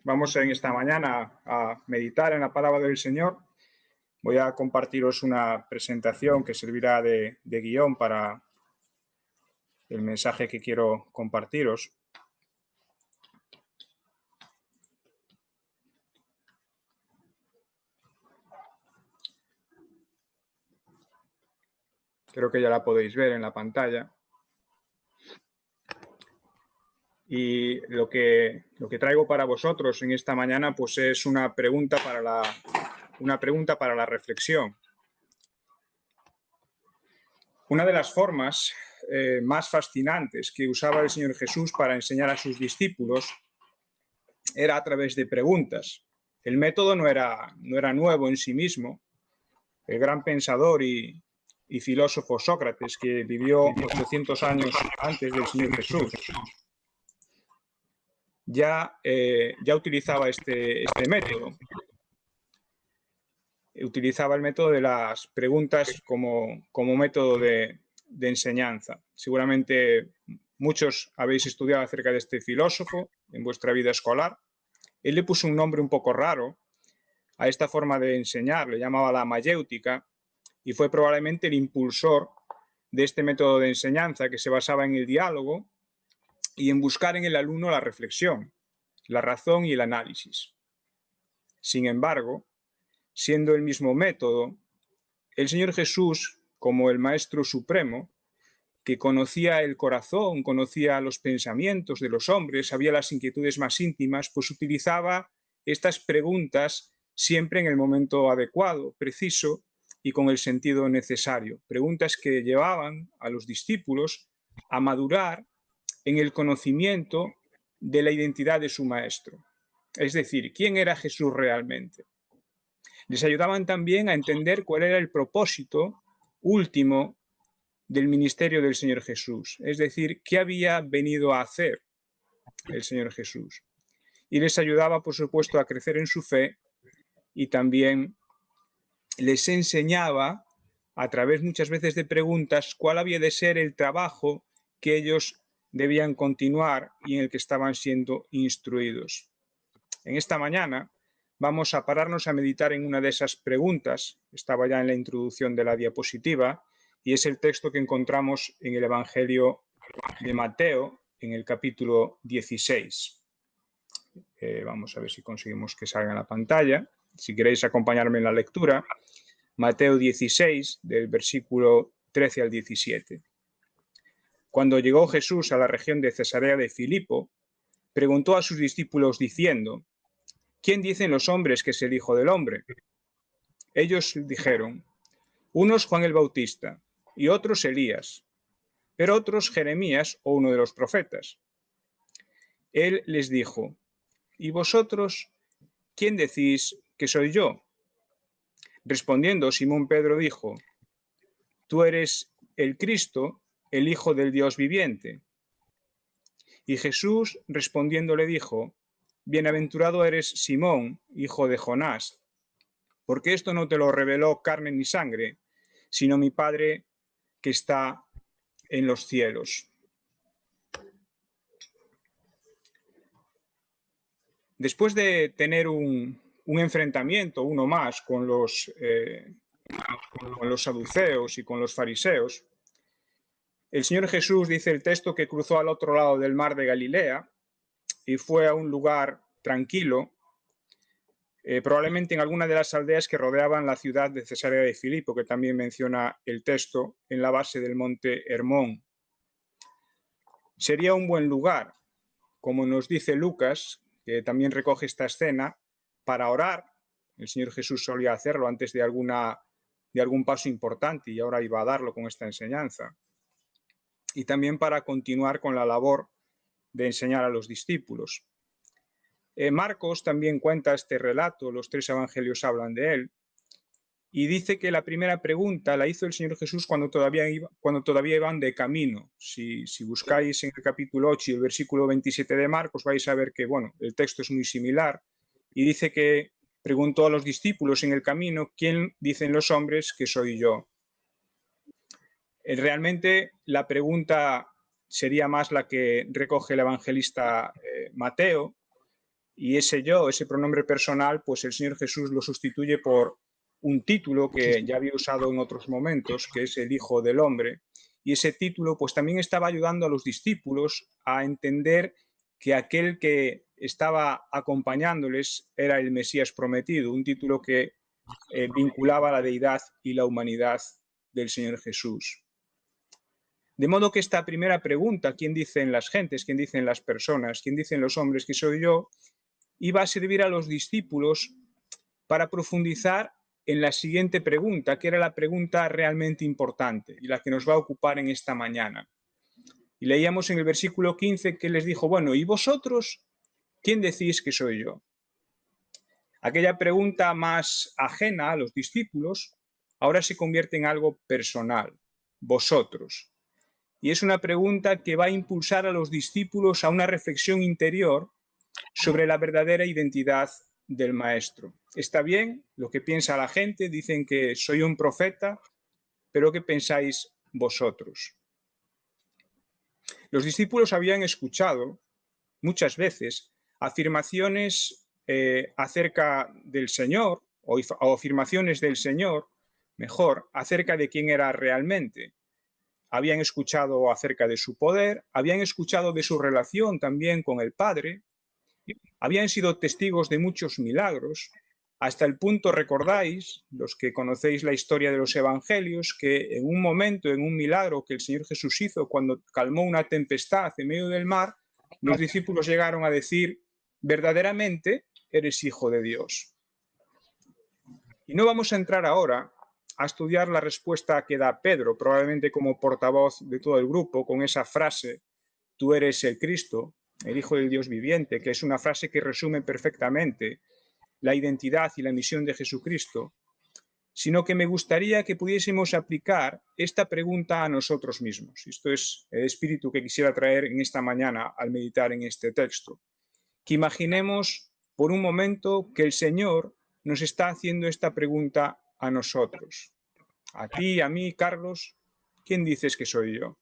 Vamos en esta mañana a meditar en la palabra del Señor. Voy a compartiros una presentación que servirá de guión para el mensaje que quiero compartiros. Creo que ya la podéis ver en la pantalla. Y lo que traigo para vosotros en esta mañana pues es una pregunta para la reflexión. Una de las formas más fascinantes que usaba el Señor Jesús para enseñar a sus discípulos era a través de preguntas. El método no era nuevo en sí mismo. El gran pensador y filósofo Sócrates, que vivió 800 años antes del Señor Jesús, ya utilizaba este método. Utilizaba el método de las preguntas como método de enseñanza. Seguramente muchos habéis estudiado acerca de este filósofo en vuestra vida escolar. Él le puso un nombre un poco raro a esta forma de enseñar, le llamaba la mayéutica, y fue probablemente el impulsor de este método de enseñanza que se basaba en el diálogo y en buscar en el alumno la reflexión, la razón y el análisis. Sin embargo, siendo el mismo método, el Señor Jesús, como el Maestro Supremo, que conocía el corazón, conocía los pensamientos de los hombres, sabía las inquietudes más íntimas, pues utilizaba estas preguntas siempre en el momento adecuado, preciso y con el sentido necesario. Preguntas que llevaban a los discípulos a madurar en el conocimiento de la identidad de su Maestro. Es decir, ¿quién era Jesús realmente? Les ayudaban también a entender cuál era el propósito último del ministerio del Señor Jesús, es decir, qué había venido a hacer el Señor Jesús. Y les ayudaba, por supuesto, a crecer en su fe y también les enseñaba, a través muchas veces de preguntas, cuál había de ser el trabajo que ellos debían continuar y en el que estaban siendo instruidos. En esta mañana vamos a pararnos a meditar en una de esas preguntas, estaba ya en la introducción de la diapositiva, y es el texto que encontramos en el Evangelio de Mateo, en el capítulo 16. Vamos a ver si conseguimos que salga en la pantalla. Si queréis acompañarme en la lectura, Mateo 16, del versículo 13 al 17. Cuando llegó Jesús a la región de Cesarea de Filipo, preguntó a sus discípulos diciendo: ¿quién dicen los hombres que es el Hijo del Hombre? Ellos dijeron: unos Juan el Bautista, y otros Elías, pero otros Jeremías o uno de los profetas. Él les dijo: ¿y vosotros quién decís que soy yo? Respondiendo, Simón Pedro dijo: tú eres el Cristo, el Hijo del Dios viviente. Y Jesús respondiendo le dijo: bienaventurado eres Simón, hijo de Jonás, porque esto no te lo reveló carne ni sangre, sino mi Padre que está en los cielos. Después de tener un enfrentamiento, uno más, con los saduceos y con los fariseos, el Señor Jesús, dice el texto, que cruzó al otro lado del mar de Galilea y fue a un lugar tranquilo, probablemente en alguna de las aldeas que rodeaban la ciudad de Cesarea de Filipo, que también menciona el texto, en la base del monte Hermón. Sería un buen lugar, como nos dice Lucas, que también recoge esta escena, para orar. El Señor Jesús solía hacerlo antes de algún paso importante y ahora iba a darlo con esta enseñanza. Y también para continuar con la labor de enseñar a los discípulos. Marcos también cuenta este relato, los tres evangelios hablan de él, y dice que la primera pregunta la hizo el Señor Jesús cuando todavía iban de camino. Si buscáis en el capítulo 8 y el versículo 27 de Marcos, vais a ver que el texto es muy similar, y dice que preguntó a los discípulos en el camino: ¿quién dicen los hombres que soy yo? Realmente la pregunta sería más la que recoge el evangelista Mateo, Y ese yo, ese pronombre personal, pues el Señor Jesús lo sustituye por un título que ya había usado en otros momentos, que es el Hijo del Hombre. Y ese título pues también estaba ayudando a los discípulos a entender que aquel que estaba acompañándoles era el Mesías prometido, un título que vinculaba la deidad y la humanidad del Señor Jesús. De modo que esta primera pregunta, ¿quién dicen las gentes? ¿Quién dicen las personas? ¿Quién dicen los hombres que soy yo? Iba a servir a los discípulos para profundizar en la siguiente pregunta, que era la pregunta realmente importante y la que nos va a ocupar en esta mañana. Y leíamos en el versículo 15 que les dijo, bueno, ¿y vosotros quién decís que soy yo? Aquella pregunta más ajena a los discípulos ahora se convierte en algo personal, vosotros. Y es una pregunta que va a impulsar a los discípulos a una reflexión interior sobre la verdadera identidad del maestro. Está bien lo que piensa la gente, dicen que soy un profeta, pero ¿qué pensáis vosotros? Los discípulos habían escuchado muchas veces afirmaciones acerca del Señor o afirmaciones del Señor, mejor, acerca de quién era realmente. Habían escuchado acerca de su poder, habían escuchado de su relación también con el Padre, habían sido testigos de muchos milagros, hasta el punto, recordáis, los que conocéis la historia de los evangelios, que en un momento, en un milagro que el Señor Jesús hizo cuando calmó una tempestad en medio del mar, los discípulos llegaron a decir, verdaderamente eres hijo de Dios. Y no vamos a entrar ahora a estudiar la respuesta que da Pedro, probablemente como portavoz de todo el grupo, con esa frase, tú eres el Cristo, el Hijo del Dios viviente, que es una frase que resume perfectamente la identidad y la misión de Jesucristo, sino que me gustaría que pudiésemos aplicar esta pregunta a nosotros mismos. Esto es el espíritu que quisiera traer en esta mañana al meditar en este texto. Que imaginemos por un momento que el Señor nos está haciendo esta pregunta a nosotros. A ti, a mí, Carlos, ¿quién dices que soy yo?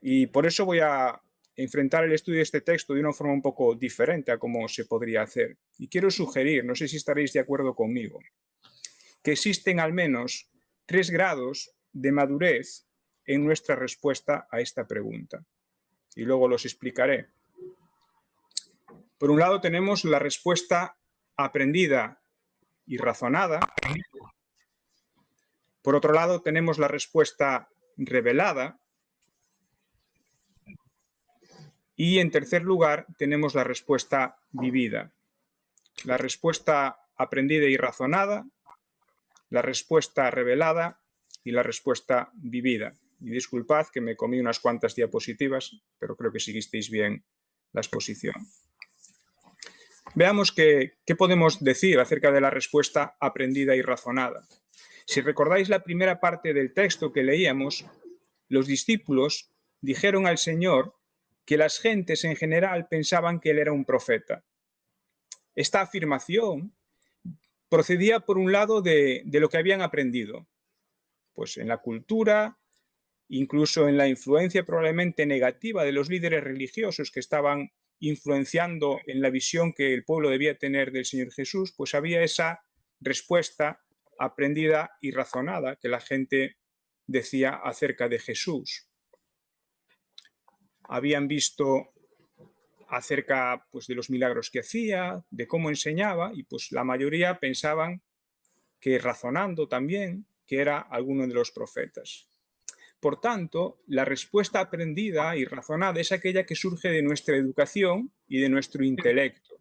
Y por eso voy a enfrentar el estudio de este texto de una forma un poco diferente a cómo se podría hacer. Y quiero sugerir, no sé si estaréis de acuerdo conmigo, que existen al menos 3 grados de madurez en nuestra respuesta a esta pregunta. Y luego los explicaré. Por un lado tenemos la respuesta aprendida y razonada. Por otro lado tenemos la respuesta revelada. Y en tercer lugar tenemos la respuesta vivida. La respuesta aprendida y razonada, la respuesta revelada y la respuesta vivida. Y disculpad que me comí unas cuantas diapositivas, pero creo que seguisteis bien la exposición. Veamos qué podemos decir acerca de la respuesta aprendida y razonada. Si recordáis la primera parte del texto que leíamos, los discípulos dijeron al Señor que las gentes en general pensaban que él era un profeta. Esta afirmación procedía por un lado de lo que habían aprendido, pues en la cultura, incluso en la influencia probablemente negativa de los líderes religiosos que estaban influenciando en la visión que el pueblo debía tener del Señor Jesús, pues había esa respuesta aprendida y razonada que la gente decía acerca de Jesús. Habían visto acerca pues, de los milagros que hacía, de cómo enseñaba, y pues la mayoría pensaban que razonando también, que era alguno de los profetas. Por tanto, la respuesta aprendida y razonada es aquella que surge de nuestra educación y de nuestro intelecto,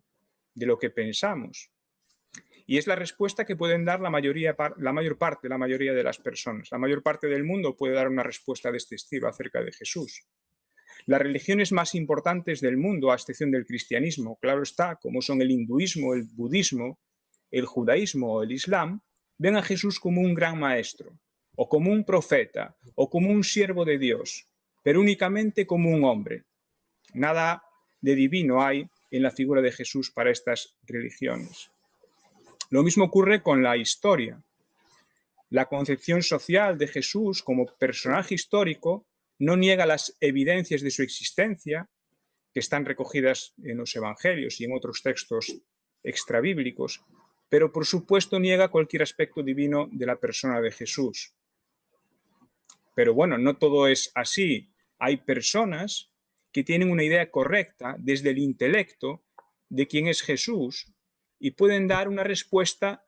de lo que pensamos. Y es la respuesta que pueden dar la mayoría de las personas. La mayor parte del mundo puede dar una respuesta de este estilo acerca de Jesús. Las religiones más importantes del mundo, a excepción del cristianismo, claro está, como son el hinduismo, el budismo, el judaísmo o el islam, ven a Jesús como un gran maestro, o como un profeta, o como un siervo de Dios, pero únicamente como un hombre. Nada de divino hay en la figura de Jesús para estas religiones. Lo mismo ocurre con la historia. La concepción social de Jesús como personaje histórico no niega las evidencias de su existencia, que están recogidas en los evangelios y en otros textos extrabíblicos, pero por supuesto niega cualquier aspecto divino de la persona de Jesús. Pero bueno, no todo es así. Hay personas que tienen una idea correcta desde el intelecto de quién es Jesús y pueden dar una respuesta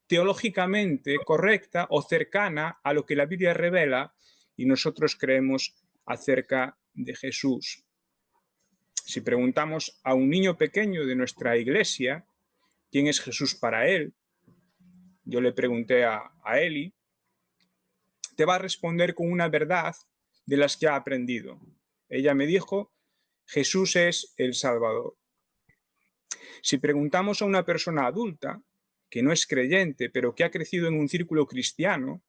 teológicamente correcta o cercana a lo que la Biblia revela y nosotros creemos acerca de Jesús. Si preguntamos a un niño pequeño de nuestra iglesia quién es Jesús para él, yo le pregunté a Eli, te va a responder con una verdad de las que ha aprendido. Ella me dijo, Jesús es el Salvador. Si preguntamos a una persona adulta, que no es creyente, pero que ha crecido en un círculo cristiano,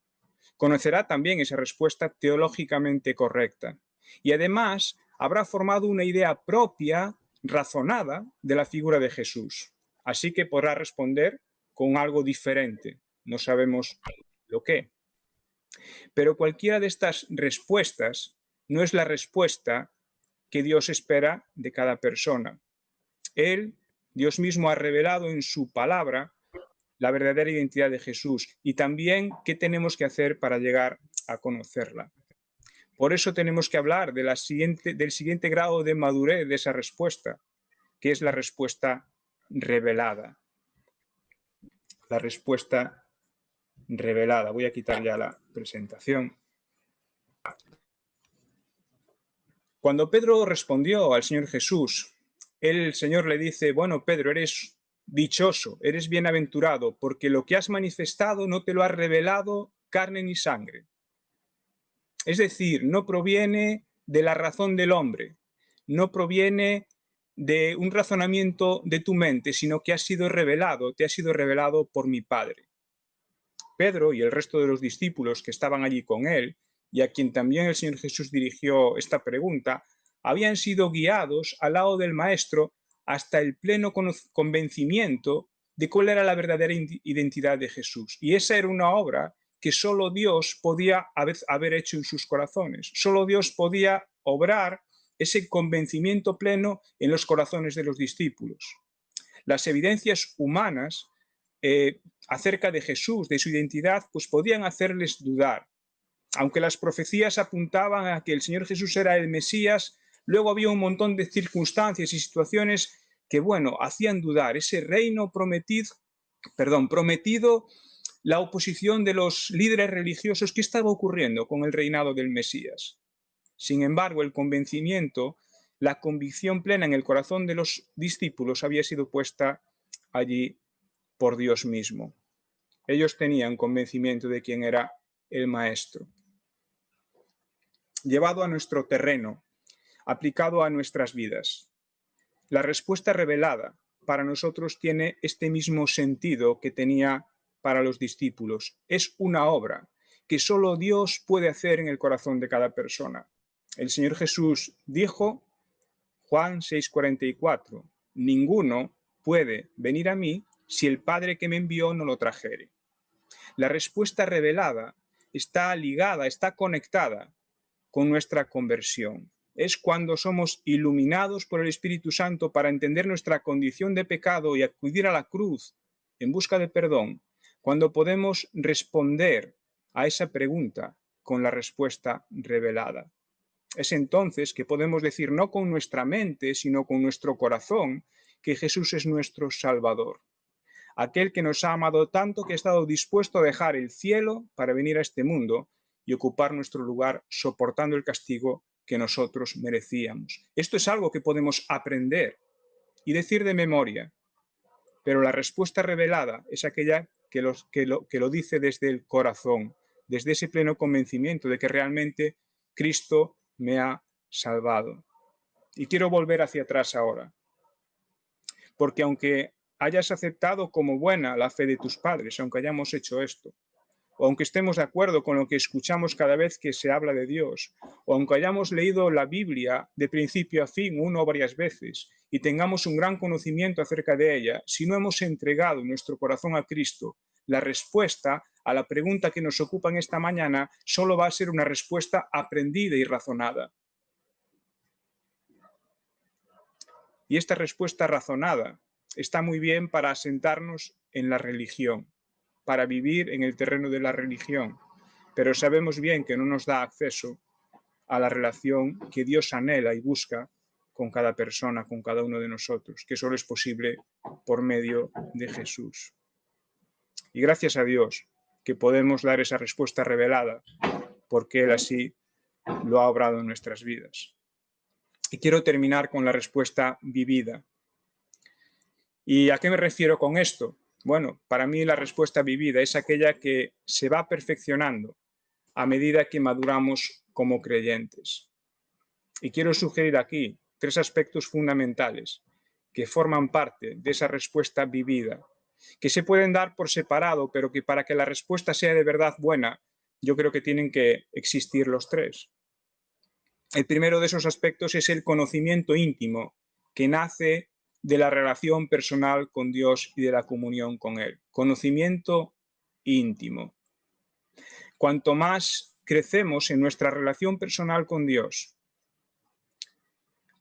conocerá también esa respuesta teológicamente correcta. Y además habrá formado una idea propia, razonada, de la figura de Jesús. Así que podrá responder con algo diferente. No sabemos lo que. Pero cualquiera de estas respuestas no es la respuesta que Dios espera de cada persona. Él, Dios mismo, ha revelado en su palabra la verdadera identidad de Jesús y también qué tenemos que hacer para llegar a conocerla. Por eso tenemos que hablar de del siguiente grado de madurez de esa respuesta, que es la respuesta revelada. La respuesta revelada. Voy a quitar ya la presentación. Cuando Pedro respondió al Señor Jesús, el Señor le dice, bueno, Pedro, eres dichoso, eres bienaventurado, porque lo que has manifestado no te lo ha revelado carne ni sangre. Es decir, no proviene de la razón del hombre, no proviene de un razonamiento de tu mente, sino que ha sido revelado, te ha sido revelado por mi Padre. Pedro y el resto de los discípulos que estaban allí con él, y a quien también el Señor Jesús dirigió esta pregunta, habían sido guiados al lado del Maestro hasta el pleno convencimiento de cuál era la verdadera identidad de Jesús. Y esa era una obra que solo Dios podía haber hecho en sus corazones. Solo Dios podía obrar ese convencimiento pleno en los corazones de los discípulos. Las evidencias humanas acerca de Jesús, de su identidad, pues podían hacerles dudar. Aunque las profecías apuntaban a que el Señor Jesús era el Mesías, luego había un montón de circunstancias y situaciones que, bueno, hacían dudar. Ese reino prometido, la oposición de los líderes religiosos, ¿qué estaba ocurriendo con el reinado del Mesías? Sin embargo, el convencimiento, la convicción plena en el corazón de los discípulos había sido puesta allí por Dios mismo. Ellos tenían convencimiento de quién era el Maestro. Llevado a nuestro terreno, aplicado a nuestras vidas, la respuesta revelada para nosotros tiene este mismo sentido que tenía para los discípulos. Es una obra que solo Dios puede hacer en el corazón de cada persona. El Señor Jesús dijo, Juan 6:44, ninguno puede venir a mí si el Padre que me envió no lo trajere. La respuesta revelada está ligada, está conectada con nuestra conversión. Es cuando somos iluminados por el Espíritu Santo para entender nuestra condición de pecado y acudir a la cruz en busca de perdón, cuando podemos responder a esa pregunta con la respuesta revelada. Es entonces que podemos decir no con nuestra mente, sino con nuestro corazón, que Jesús es nuestro Salvador. Aquel que nos ha amado tanto que ha estado dispuesto a dejar el cielo para venir a este mundo y ocupar nuestro lugar soportando el castigo que nosotros merecíamos. Esto es algo que podemos aprender y decir de memoria, pero la respuesta revelada es aquella que lo dice desde el corazón, desde ese pleno convencimiento de que realmente Cristo me ha salvado. Y quiero volver hacia atrás ahora, porque aunque hayas aceptado como buena la fe de tus padres, aunque hayamos hecho esto, o aunque estemos de acuerdo con lo que escuchamos cada vez que se habla de Dios, o aunque hayamos leído la Biblia de principio a fin una o varias veces y tengamos un gran conocimiento acerca de ella, si no hemos entregado nuestro corazón a Cristo, la respuesta a la pregunta que nos ocupa en esta mañana solo va a ser una respuesta aprendida y razonada. Y esta respuesta razonada está muy bien para asentarnos en la religión, para vivir en el terreno de la religión, pero sabemos bien que no nos da acceso a la relación que Dios anhela y busca con cada persona, con cada uno de nosotros, que solo es posible por medio de Jesús. Y gracias a Dios que podemos dar esa respuesta revelada, porque Él así lo ha obrado en nuestras vidas. Y quiero terminar con la respuesta vivida. ¿Y a qué me refiero con esto? Bueno, para mí la respuesta vivida es aquella que se va perfeccionando a medida que maduramos como creyentes. Y quiero sugerir aquí 3 aspectos fundamentales que forman parte de esa respuesta vivida, que se pueden dar por separado, pero que para que la respuesta sea de verdad buena, yo creo que tienen que existir los 3. El primero de esos aspectos es el conocimiento íntimo, que nace de la relación personal con Dios y de la comunión con Él. Conocimiento íntimo. Cuanto más crecemos en nuestra relación personal con Dios,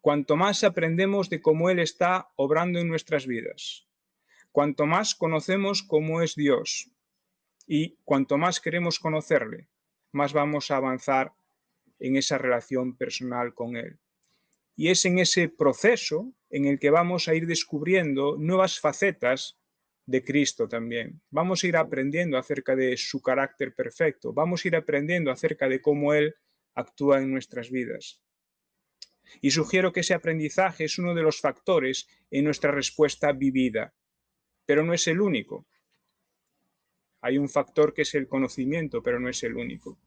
cuanto más aprendemos de cómo Él está obrando en nuestras vidas, cuanto más conocemos cómo es Dios y cuanto más queremos conocerle, más vamos a avanzar en esa relación personal con Él. Y es en ese proceso en el que vamos a ir descubriendo nuevas facetas de Cristo también. Vamos a ir aprendiendo acerca de su carácter perfecto. Vamos a ir aprendiendo acerca de cómo Él actúa en nuestras vidas. Y sugiero que ese aprendizaje es uno de los factores en nuestra respuesta vivida, pero no es el único. Hay un factor que es el conocimiento, pero no es el único.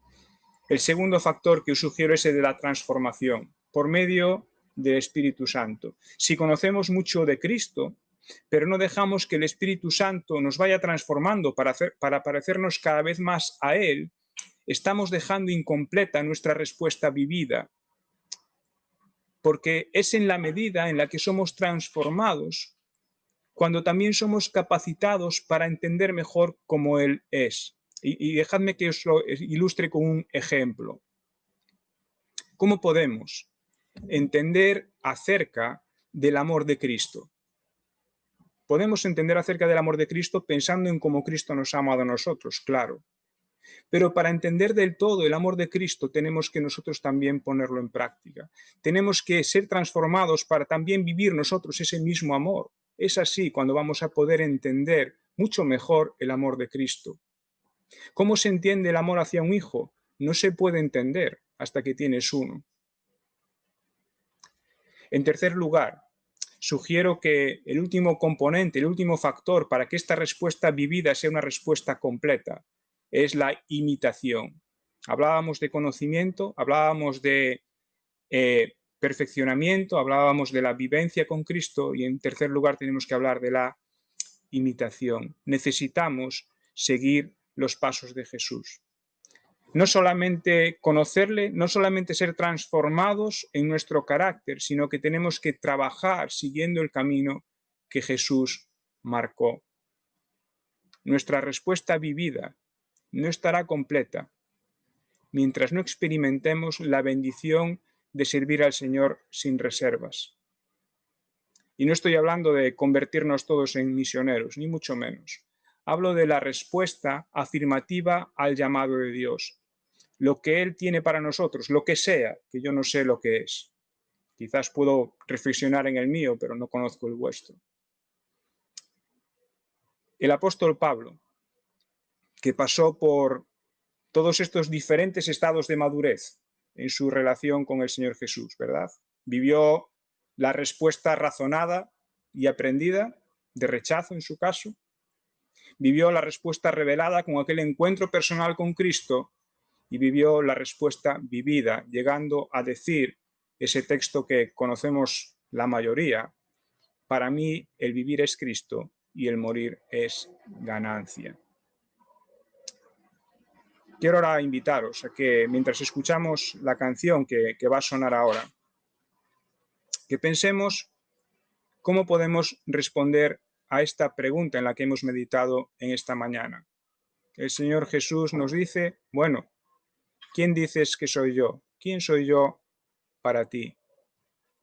El segundo factor que os sugiero es el de la transformación, por medio del Espíritu Santo. Si conocemos mucho de Cristo, pero no dejamos que el Espíritu Santo nos vaya transformando para parecernos cada vez más a Él, estamos dejando incompleta nuestra respuesta vivida, porque es en la medida en la que somos transformados cuando también somos capacitados para entender mejor cómo Él es. Y dejadme que os lo ilustre con un ejemplo. ¿Cómo podemos entender acerca del amor de Cristo? Podemos entender acerca del amor de Cristo pensando en cómo Cristo nos ha amado a nosotros, claro. Pero para entender del todo el amor de Cristo tenemos que nosotros también ponerlo en práctica. Tenemos que ser transformados para también vivir nosotros ese mismo amor. Es así cuando vamos a poder entender mucho mejor el amor de Cristo. ¿Cómo se entiende el amor hacia un hijo? No se puede entender hasta que tienes uno. En tercer lugar, sugiero que el último componente, el último factor para que esta respuesta vivida sea una respuesta completa, es la imitación. Hablábamos de conocimiento, hablábamos de perfeccionamiento, hablábamos de la vivencia con Cristo y en tercer lugar tenemos que hablar de la imitación. Necesitamos seguir los pasos de Jesús. No solamente conocerle, no solamente ser transformados en nuestro carácter, sino que tenemos que trabajar siguiendo el camino que Jesús marcó. Nuestra respuesta vivida no estará completa mientras no experimentemos la bendición de servir al Señor sin reservas. Y no estoy hablando de convertirnos todos en misioneros, ni mucho menos. Hablo de la respuesta afirmativa al llamado de Dios. Lo que Él tiene para nosotros, lo que sea, que yo no sé lo que es. Quizás puedo reflexionar en el mío, pero no conozco el vuestro. El apóstol Pablo, que pasó por todos estos diferentes estados de madurez en su relación con el Señor Jesús, ¿verdad? Vivió la respuesta razonada y aprendida, de rechazo en su caso. Vivió la respuesta revelada con aquel encuentro personal con Cristo y vivió la respuesta vivida, llegando a decir ese texto que conocemos la mayoría: para mí el vivir es Cristo y el morir es ganancia. Quiero ahora invitaros a que mientras escuchamos la canción que va a sonar ahora, que pensemos cómo podemos responder a esta pregunta en la que hemos meditado en esta mañana. El Señor Jesús nos dice, bueno, ¿quién dices que soy yo? ¿Quién soy yo para ti?